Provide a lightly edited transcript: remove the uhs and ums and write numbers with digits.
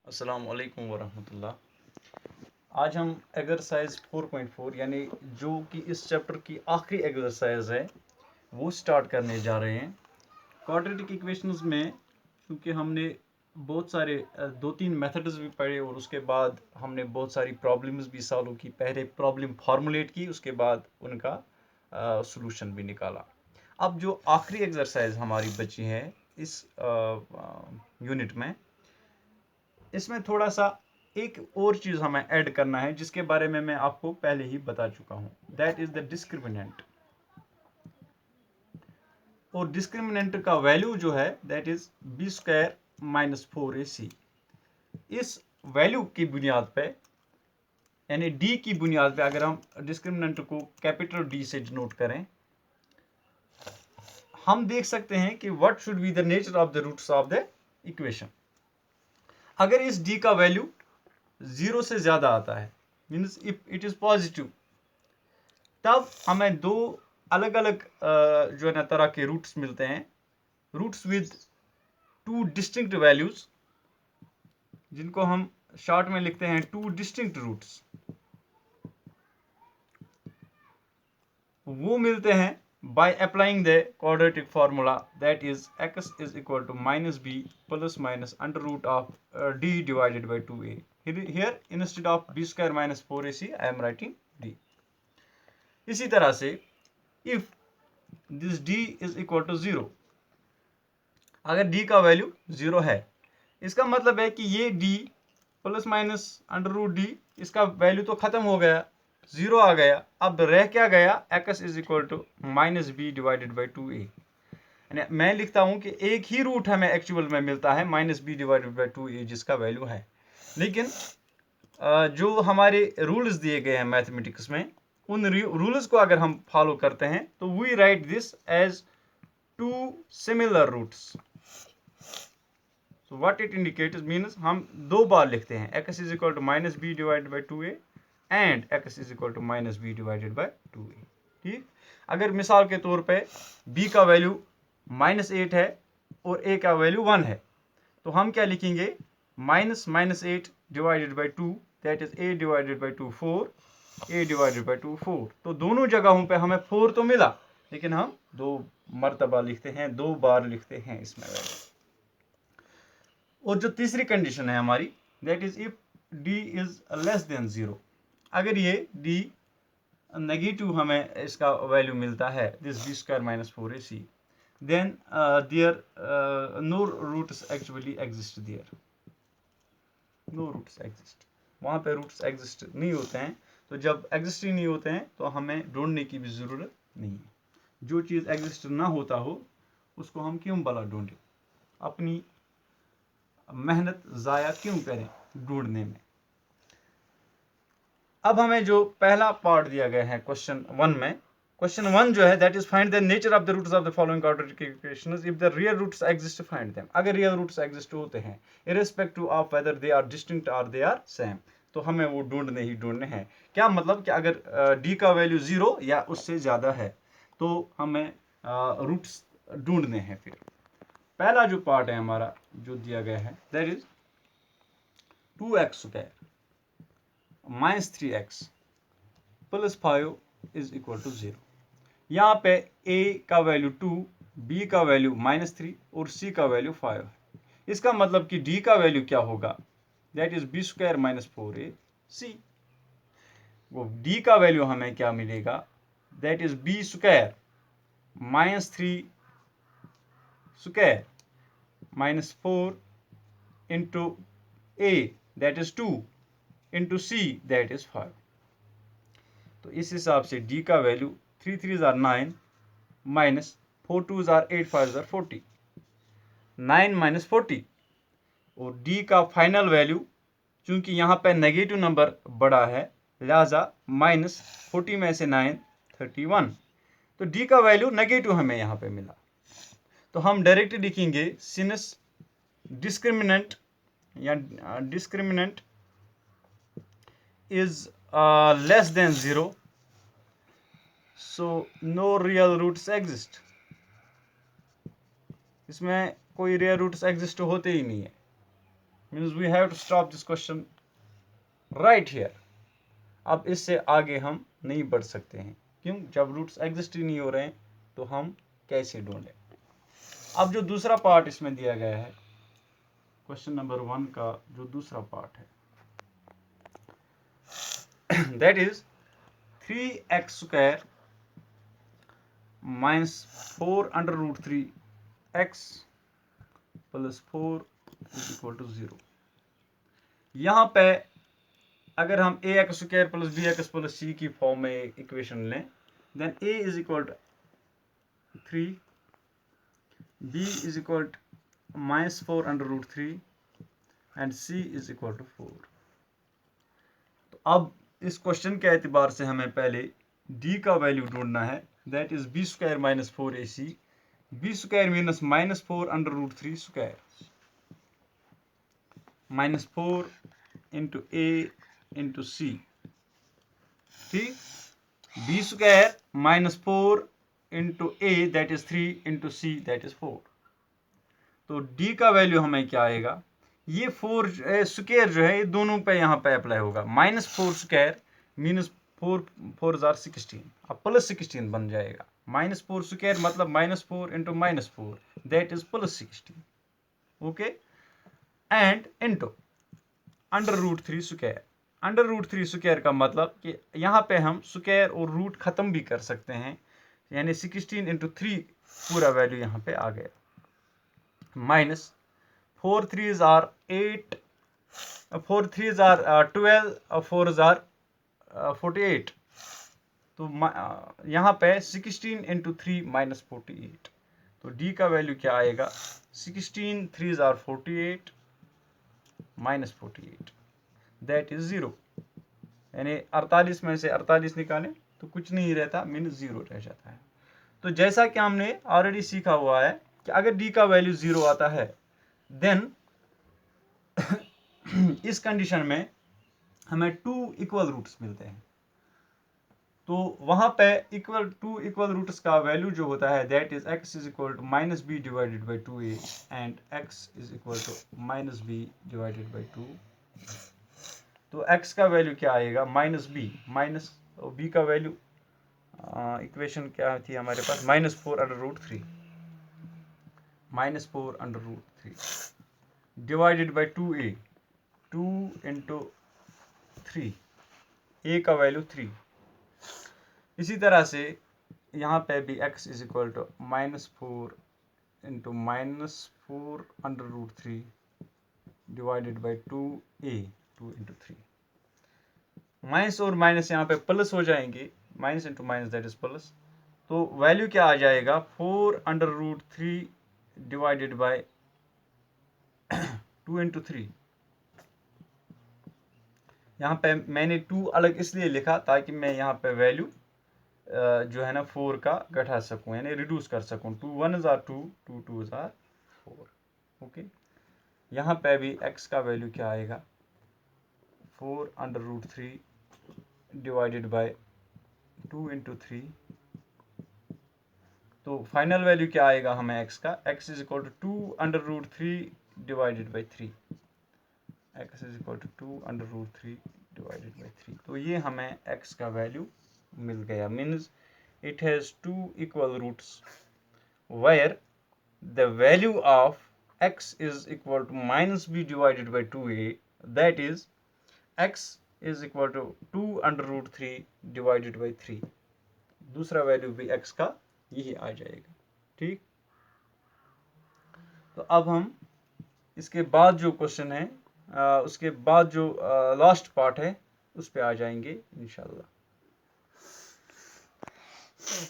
अस्सलाम वालेकुम वरहमतुल्लाह। आज हम एक्सरसाइज 4.4 यानी जो कि इस चैप्टर की आखिरी एक्सरसाइज है वो स्टार्ट करने जा रहे हैं। क्वाड्रेटिक इक्वेशंस में क्योंकि हमने बहुत सारे दो तीन मेथड्स भी पढ़े और उसके बाद हमने बहुत सारी प्रॉब्लम्स भी सॉल्व की। पहले प्रॉब्लम फार्मूलेट की, उसके बाद उनका सॉल्यूशन भी निकाला। अब जो आखिरी एक्सरसाइज हमारी बची है इस यूनिट में, इसमें थोड़ा सा एक और चीज़ हमें ऐड करना है जिसके बारे में मैं आपको पहले ही बता चुका हूं। That is the discriminant. और डिस्क्रिमिनेंट का वैल्यू जो है that is b square minus 4ac। इस वैल्यू की बुनियाद पे यानी डी की बुनियाद पे अगर हम डिस्क्रिमिनेंट को कैपिटल डी से डिनोट करें, हम देख सकते हैं कि what should be the nature of the roots of the equation. अगर इस डी का वैल्यू 0 से ज्यादा आता है, means if it is positive, तब हमें दो अलग अलग जो है ना तरह के रूट्स मिलते हैं। Roots with two distinct values, जिनको हम शॉर्ट में लिखते हैं टू डिस्टिंक्ट रूट्स, वो मिलते हैं by applying the quadratic formula, that is x is equal to minus b plus minus under root of d divided by 2a. Here instead of b square minus 4ac I am writing d. इसी तरह से if this d is equal to 0, अगर d का value 0 है, इसका मतलब है कि ये d plus minus under root D, इसका वैल्यू तो खत्म हो गया, 0 आ गया। अब रह क्या गया, x is equal to minus B divided by 2a। मैं लिखता हूं कि एक ही रूट हमें एक्चुअल में मिलता है minus B divided by 2a, जिसका वैल्यू है। लेकिन जो हमारे रूल्स दिए गए हैं मैथमेटिक्स में, उन रूल्स को अगर हम फॉलो करते हैं तो we write this as two similar roots. So what it indicates means हम दो बार लिखते हैं x is equal to minus b divided by 2a and x is equal to minus b divided by 2a। ठीक, अगर मिसाल के तौर पे b का वैल्यू -8 है और a का वैल्यू 1 है, तो हम क्या लिखेंगे, minus minus 8 divided by 2, that is a divided by 2 4, a divided by 2 4। तो दोनों जगहों पे हमें 4 तो मिला, लेकिन हम दो मरतबा लिखते हैं, दो बार लिखते हैं इसमें वैल्यू। और जो तीसरी कंडीशन है हमारी, that is if d is less than 0। अगर ये d नेगेटिव हमें इसका वैल्यू मिलता है, this b square minus 4ac, then there no roots actually exist there, no roots exist. वहाँ पे रूट्स एग्जिस्ट नहीं होते हैं। तो जब एग्जिस्ट ही नहीं होते हैं तो हमें ढूंढने की भी ज़रूरत नहीं है। जो चीज़ एग्जिस्ट ना होता हो उसको हम क्यों भला ढूंढें, अपनी मेहनत ज़ाया क्यों करें ढूंढने में। अब हमें जो पहला पार्ट दिया गया है क्वेश्चन 1 में, क्वेश्चन 1 जो है that is find the nature of the roots of the following quadratic equations if the real roots exist find them. अगर रियल रूट्स एग्जिस्ट होते हैं irrespective of whether they are distinct और they are same, तो हमें वो ढूंढने ही ढूंढने हैं। क्या मतलब कि अगर d का वैल्यू 0 या उससे ज़्यादा है तो हमें रूट्स ढूंढने हैं। फिर पहला जो पार्ट है हमारा जो दिया गया है that is 2x square minus 3x plus 5 is equal to 0। यहाँ पे a का वैल्यू 2, b का वैल्यू -3 और c का वैल्यू 5 है। इसका मतलब कि d का वैल्यू क्या होगा, that is b square minus 4ac। वो d का वैल्यू हमें क्या मिलेगा, that is b square -3 square minus 4 into a that is 2 into c that is 5। तो इस हिसाब से d का value 3 3 are 9 minus 4 2 are 8 5 are 40, 9 minus 40। और d का फाइनल वैल्यू, चूंकि यहाँ पे नेगेटिव नंबर बड़ा है, लिहाजा माइनस 40 में से 9 31। तो d का वैल्यू नेगेटिव हमें यहाँ पे मिला। तो हम डायरेक्ट लिखेंगे सिंस डिस्क्रिमिनेंट या discriminant is less than 0, so no real roots exist। इसमें कोई रियल रूट्स एग्जिस्ट होते ही नहीं है। Means we have to stop this question right here. अब इससे आगे हम नहीं बढ़ सकते हैं, क्यों? जब रूट्स एग्जिस्ट ही नहीं हो रहे हैं तो हम कैसे ढूंढें? अब जो दूसरा पार्ट इसमें दिया गया है, क्वेश्चन नंबर 1 का जो दूसरा पार्ट है, that is 3x² minus 4 under root 3x plus 4 is equal to 0। यहाँ पे अगर हम ax² plus bx plus c की फॉर्म में इक्वेशन लें, then a is equal to 3, b is equal to minus 4 under root 3 and c is equal to 4। तो अब इस क्वेश्चन के एतबार से हमें पहले d का वैल्यू ढूंढना है, that is b² minus 4ac, b² minus minus 4 under root 3 square minus 4 into a into c, ठीक? b² minus 4 into a that is 3 into c that is 4। तो d का वैल्यू हमें क्या आएगा? ये 4 स्क्वायर जो है ये दोनों पे यहाँ पे अप्लाई होगा। माइनस 4² मीनस 4 जार 16, अब प्लस 16 बन जाएगा। माइनस 4² मतलब minus 4 into minus 4 that is plus 16, okay? And into under root 3 square. Under root 3 square का मतलब कि यहाँ पे हम स्क्वायर और रूट खत्म भी कर सकते हैं, यानी 16 इंटू 3 पूरा वैल्यू यहाँ पे आ गया, minus 4 3s are 8, 4 3s are 12, 4s are 48। तो यहाँ पे 16 इंटू 3 माइनस 48। तो d का वैल्यू क्या आएगा? 16 3s are 48 minus 48 that is 0। यानी 48 में से 48 निकालें तो कुछ नहीं रहता, मीन्स 0 रह जाता है। तो जैसा कि हमने ऑलरेडी सीखा हुआ है कि अगर d का वैल्यू 0 आता है, देन इस कंडीशन में हमें 2 इक्वल रूट्स मिलते हैं। तो वहां पे टू इक्वल रूट्स का वैल्यू जो होता है that is x is equal to minus B divided by 2a and x is equal to minus B divided by 2। तो x का वैल्यू क्या आएगा? माइनस बी, माइनस b का वैल्यू इक्वेशन क्या थी हमारे पास? Minus 4 under root 3, minus 4 under root 3 divided by 2a, 2 into 3, a का वैल्यू 3। इसी तरह से यहाँ पे भी x is equal to minus 4 into minus 4 under root 3 divided by 2a, 2 into 3। Minus और माइनस यहाँ पे प्लस हो जाएंगे, minus into minus that is plus. तो वैल्यू क्या आ जाएगा? 4 under root 3 divided by 2 into 3। यहाँ पे मैंने 2 अलग इसलिए लिखा ताकि मैं यहाँ पे वैल्यू जो है ना 4 का घटा सकूं, यानी रिड्यूस कर सकूं। 2 1s are 2, 2 2s are 4, okay? यहाँ पे भी x का वैल्यू क्या आएगा? 4 under root 3 divided by 2 into 3। तो फाइनल वैल्यू क्या आएगा हमें x का? x is equal to 2 under root 3 divided by 3, x is equal to 2 under root 3 divided by 3। तो ये हमें x का वैल्यू मिल गया, means it has 2 equal roots where the value of x is equal to minus b divided by 2a, that is x is equal to 2 under root 3 divided by 3। दूसरा value भी x का यही आ जाएगा, ठीक? तो अब हम इसके बाद जो क्वेश्चन है उसके बाद जो लास्ट पार्ट है उस पे आ जाएंगे इंशाल्लाह।